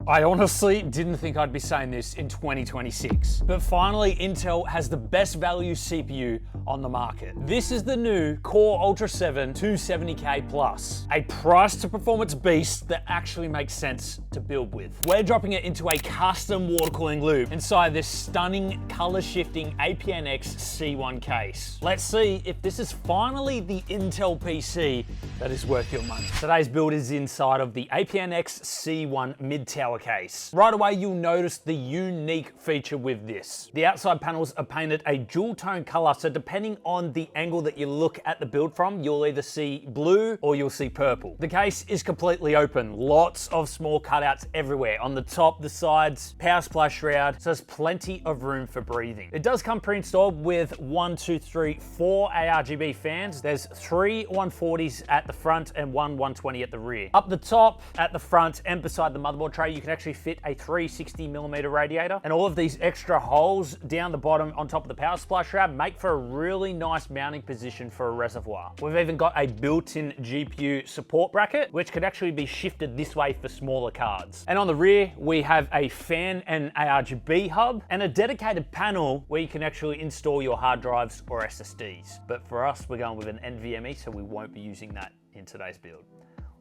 I honestly didn't think I'd be saying this in 2026, but finally Intel has the best value CPU on the market. This is the new Core Ultra 7 270K Plus, a price to performance beast that actually makes sense to build with. We're dropping it into a custom water cooling loop inside this stunning color shifting APNX C1 case. Let's see if this is finally the Intel PC that is worth your money. Today's build is inside of the APNX C1 mid-tower case. Right away, you'll notice the unique feature with this. The outside panels are painted a dual tone color, so depending on the angle that you look at the build from, you'll either see blue or you'll see purple. The case is completely open, lots of small cutouts everywhere, on the top, the sides, power supply shroud, so there's plenty of room for breathing. It does come pre-installed with 4 ARGB fans. There's 3 140s at the front and 1 120 at the rear. Up the top, at the front and beside the motherboard tray, you can actually fit a 360mm radiator, and all of these extra holes down the bottom on top of the power supply shroud make for a really nice mounting position for a reservoir. We've even got a built-in GPU support bracket, which could actually be shifted this way for smaller cards. And on the rear, we have a fan and ARGB hub and a dedicated panel where you can actually install your hard drives or SSDs. But for us, we're going with an NVMe, so we won't be using that in today's build.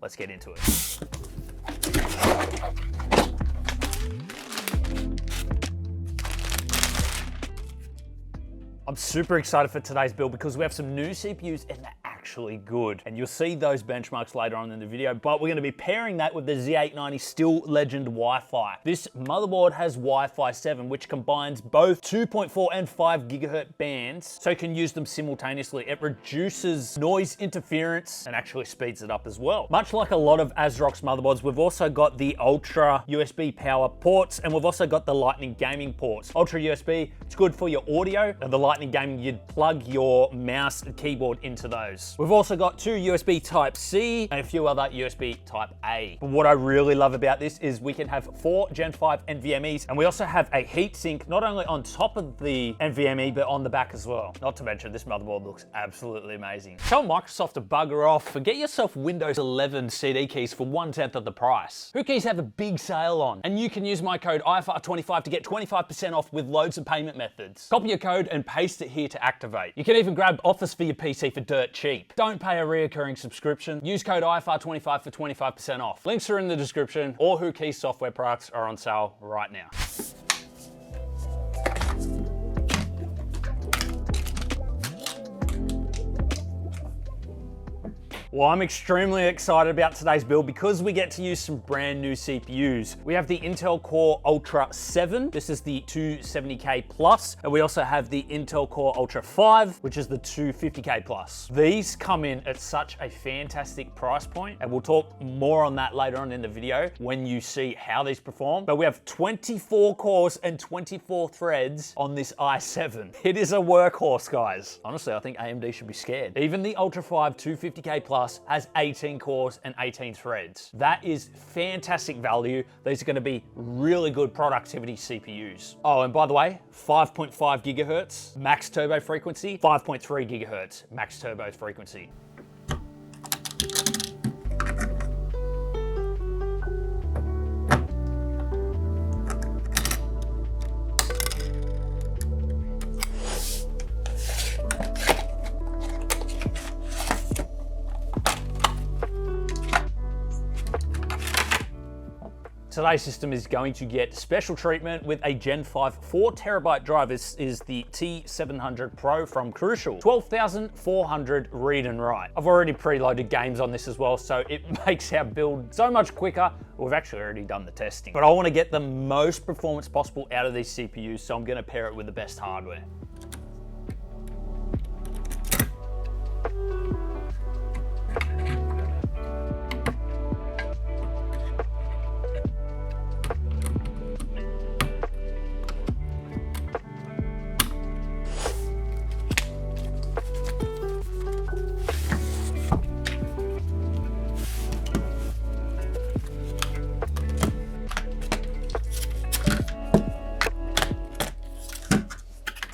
Let's get into it. I'm super excited for today's build because we have some new CPUs and they're actually good. And you'll see those benchmarks later on in the video, but we're gonna be pairing that with the Z890 Still Legend Wi-Fi. This motherboard has Wi-Fi 7, which combines both 2.4 and 5 gigahertz bands, so you can use them simultaneously. It reduces noise interference and actually speeds it up as well. Much like a lot of ASRock's motherboards, we've also got the Ultra USB power ports, and we've also got the Lightning gaming ports. Ultra USB, it's good for your audio, and the Lightning gaming, you'd plug your mouse and keyboard into those. We've also got 2 USB Type-C and a few other USB Type-A. But what I really love about this is we can have 4 Gen 5 NVMEs, and we also have a heatsink not only on top of the NVMe, but on the back as well. Not to mention, this motherboard looks absolutely amazing. Tell Microsoft to bugger off and get yourself Windows 11 CD keys for 1/10 of the price. Whokeys have a big sale on, and you can use my code IFR25 to get 25% off with loads of payment methods. Copy your code and paste it here to activate. You can even grab Office for your PC for dirt cheap. Don't pay a reoccurring subscription. Use code IFR25 for 25% off. Links are in the description. All Whokeys software products are on sale right now. Well, I'm extremely excited about today's build because we get to use some brand new CPUs. We have the Intel Core Ultra 7, this is the 270K Plus, and we also have the Intel Core Ultra 5, which is the 250K Plus. These come in at such a fantastic price point, and we'll talk more on that later on in the video when you see how these perform. But we have 24 cores and 24 threads on this i7. It is a workhorse, guys. Honestly, I think AMD should be scared. Even the Ultra 5 250K Plus has 18 cores and 18 threads. That is fantastic value. These are going to be really good productivity CPUs. Oh, and by the way, 5.5 gigahertz max turbo frequency, 5.3 gigahertz max turbo frequency. Today's system is going to get special treatment with a Gen 5 4TB drive. This is the T700 Pro from Crucial. 12,400 read and write. I've already preloaded games on this as well, so it makes our build so much quicker. We've actually already done the testing. But I want to get the most performance possible out of these CPUs, so I'm going to pair it with the best hardware.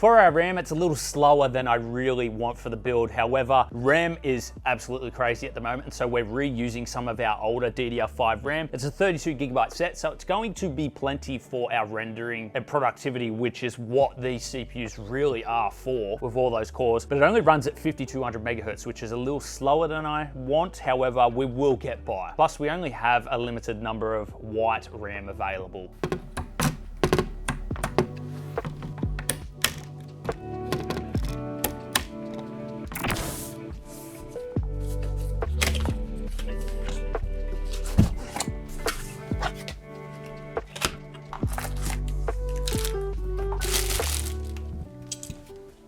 For our RAM, it's a little slower than I really want for the build. However, RAM is absolutely crazy at the moment, and so we're reusing some of our older DDR5 RAM. It's a 32GB set, so it's going to be plenty for our rendering and productivity, which is what these CPUs really are for with all those cores. But it only runs at 5200 megahertz, which is a little slower than I want. However, we will get by. Plus, we only have a limited number of white RAM available.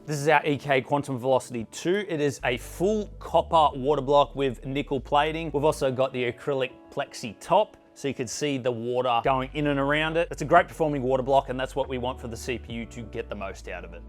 This is our EK Quantum Velocity 2. It is a full copper water block with nickel plating. We've also got the acrylic plexi top, so you can see the water going in and around it. It's a great performing water block, and that's what we want for the CPU to get the most out of it.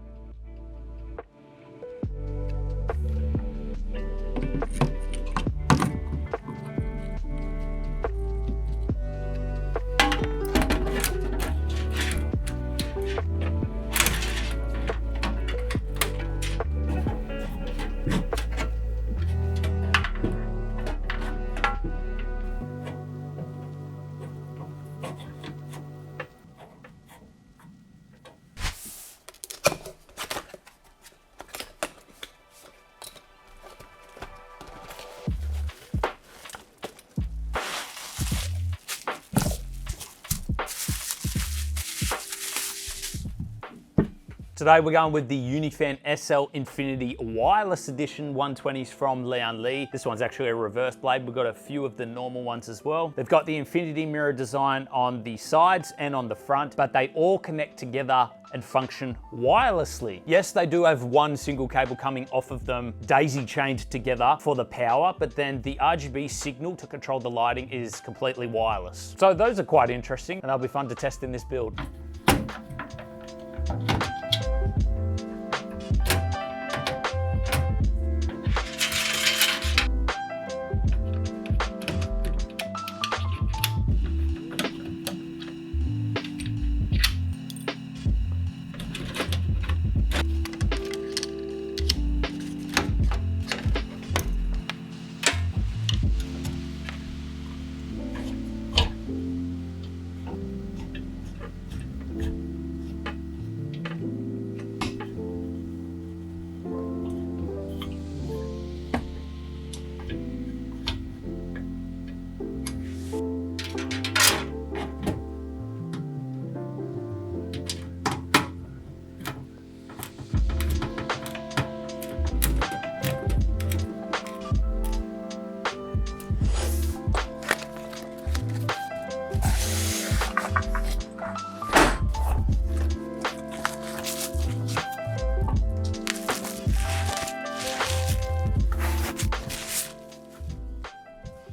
Today we're going with the Unifan SL Infinity Wireless Edition 120s from Lian Li. This one's actually a reverse blade. We've got a few of the normal ones as well. They've got the infinity mirror design on the sides and on the front, but they all connect together and function wirelessly. Yes, they do have one single cable coming off of them, daisy chained together for the power, but then the RGB signal to control the lighting is completely wireless. So those are quite interesting, and they'll be fun to test in this build.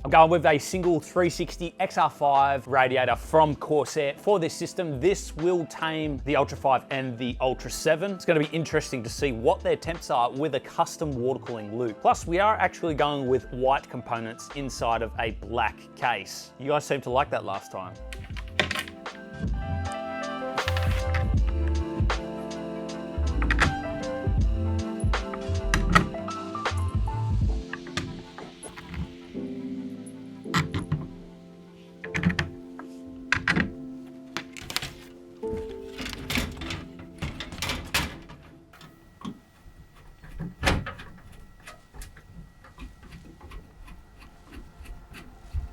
I'm going with a single 360 XR5 radiator from Corsair for this system. This will tame the Ultra 5 and the Ultra 7. It's going to be interesting to see what their temps are with a custom water cooling loop. Plus, we are actually going with white components inside of a black case. You guys seemed to like that last time.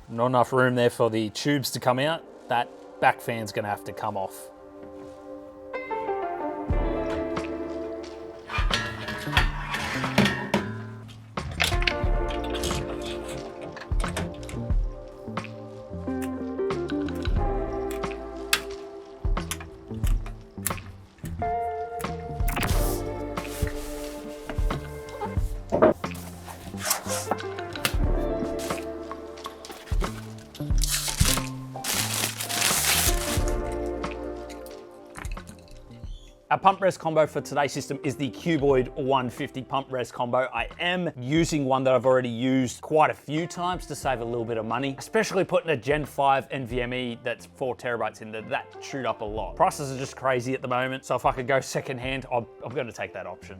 Not enough room there for the tubes to come out. That back fan's gonna have to come off. Our pump res combo for today's system is the Cuboid 150 pump res combo. I am using one that I've already used quite a few times to save a little bit of money, especially putting a Gen 5 NVMe that's 4 terabytes in there. That chewed up a lot. Prices are just crazy at the moment, so if I could go secondhand, I'm going to take that option.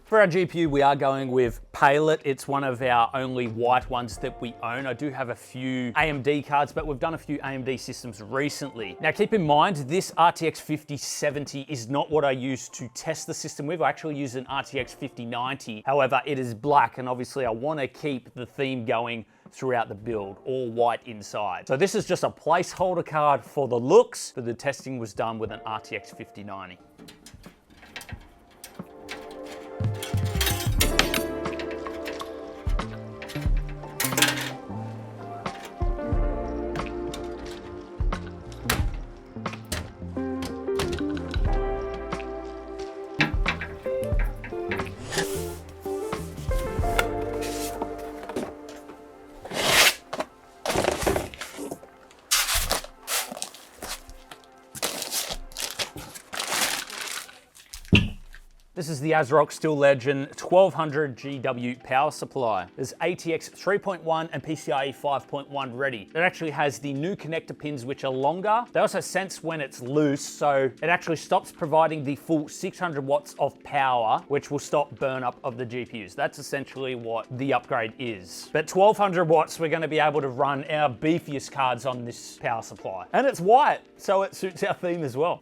For our GPU, we are going with Palet. It's one of our only white ones that we own. I do have a few AMD cards, but we've done a few AMD systems recently. Now, keep in mind, this RTX 5070 is not what I use to test the system with. I actually use an RTX 5090. However, it is black, and obviously I want to keep the theme going throughout the build, all white inside. So this is just a placeholder card for the looks, but the testing was done with an RTX 5090. This is the ASRock Steel Legend 1200 GW power supply. There's ATX 3.1 and PCIe 5.1 ready. It actually has the new connector pins, which are longer. They also sense when it's loose, so it actually stops providing the full 600 watts of power, which will stop burn up of the GPUs. That's essentially what the upgrade is. But 1200 watts, we're gonna be able to run our beefiest cards on this power supply. And it's white, so it suits our theme as well.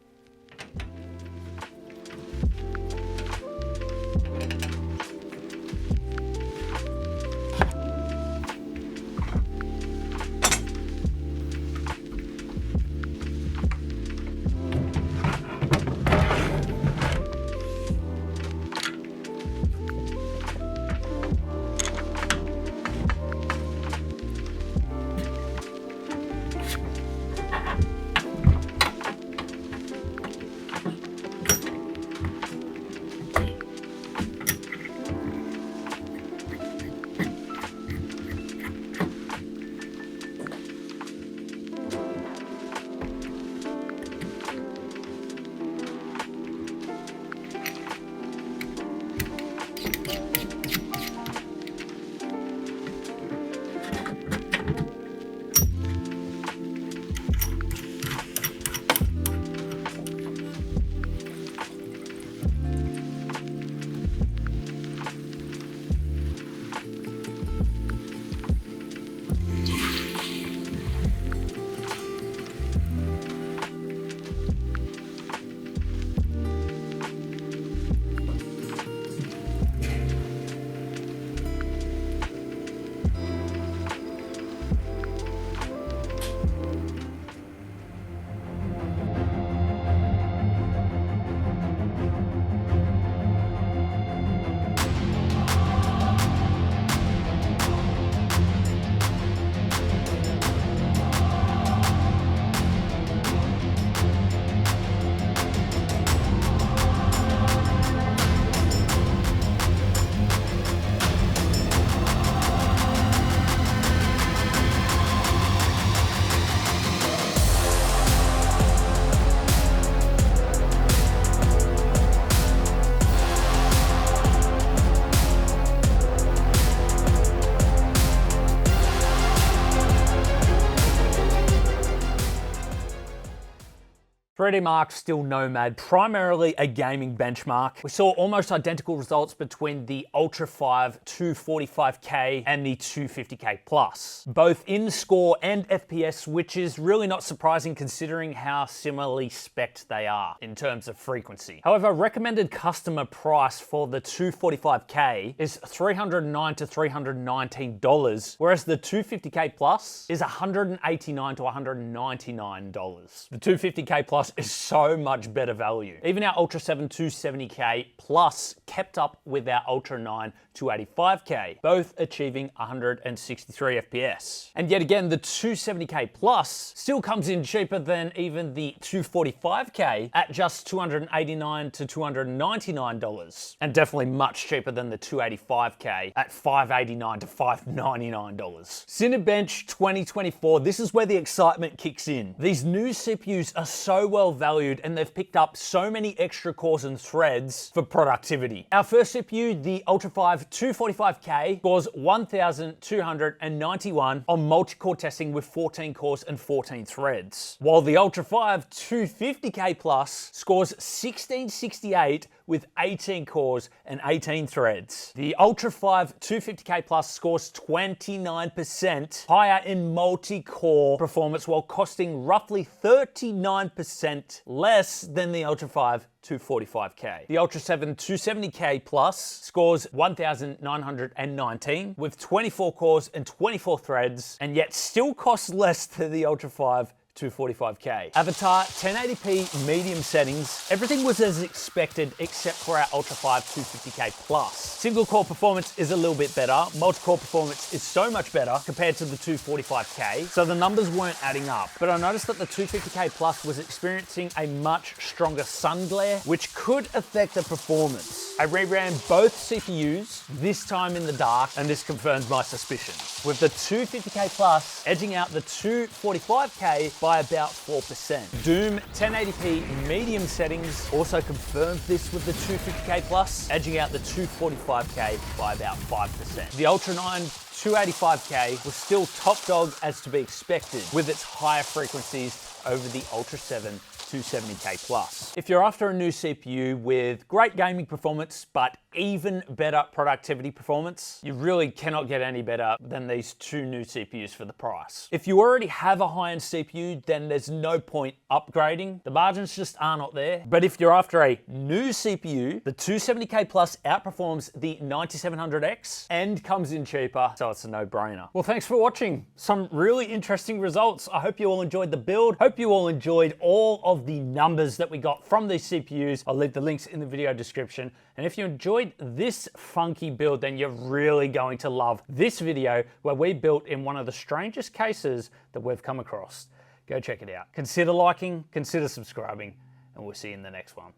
Mark still Nomad, primarily a gaming benchmark. We saw almost identical results between the Ultra 5 245K and the 250K Plus, both in score and FPS, which is really not surprising considering how similarly spec'd they are in terms of frequency. However, recommended customer price for the 245K is $309 to $319, whereas the 250K Plus is $189 to $199. The 250K Plus is so much better value. Even our Ultra 7 270K Plus kept up with our Ultra 9 285K, both achieving 163 FPS. And yet again, the 270K Plus still comes in cheaper than even the 245K at just $289 to $299, and definitely much cheaper than the 285K at $589 to $599. Cinebench 2024, this is where the excitement kicks in. These new CPUs are so well valued and they've picked up so many extra cores and threads for productivity. Our first CPU, the Ultra 5 245K, scores 1,291 on multi-core testing with 14 cores and 14 threads, while the Ultra 5 250K Plus scores 1668 with 18 cores and 18 threads. The Ultra 5 250K Plus scores 29% higher in multi-core performance while costing roughly 39% less than the Ultra 5 245K. The Ultra 7 270K Plus scores 1,919 with 24 cores and 24 threads, and yet still costs less than the Ultra 5 245K. Avatar 1080p medium settings. Everything was as expected except for our Ultra 5 250K Plus. Single core performance is a little bit better. Multi-core performance is so much better compared to the 245K, so the numbers weren't adding up. But I noticed that the 250K Plus was experiencing a much stronger sun glare, which could affect the performance. I reran both CPUs, this time in the dark, and this confirms my suspicions, with the 250K Plus edging out the 245K by about 4%. Doom 1080p medium settings also confirmed this with the 250K Plus, edging out the 245K by about 5%. The Ultra 9 285K was still top dog as to be expected, with its higher frequencies over the Ultra 7 270K Plus. If you're after a new CPU with great gaming performance, but even better productivity performance, you really cannot get any better than these two new CPUs for the price. If you already have a high-end CPU, then there's no point upgrading. The margins just are not there. But if you're after a new CPU, the 270K Plus outperforms the 9700X and comes in cheaper, so it's a no-brainer. Well, thanks for watching. Some really interesting results. I hope you all enjoyed the build. Hope you all enjoyed all of the numbers that we got from these CPUs. I'll leave the links in the video description. And if you enjoyed this funky build, then you're really going to love this video where we built in one of the strangest cases that we've come across. Go check it out. Consider liking, consider subscribing, and we'll see you in the next one.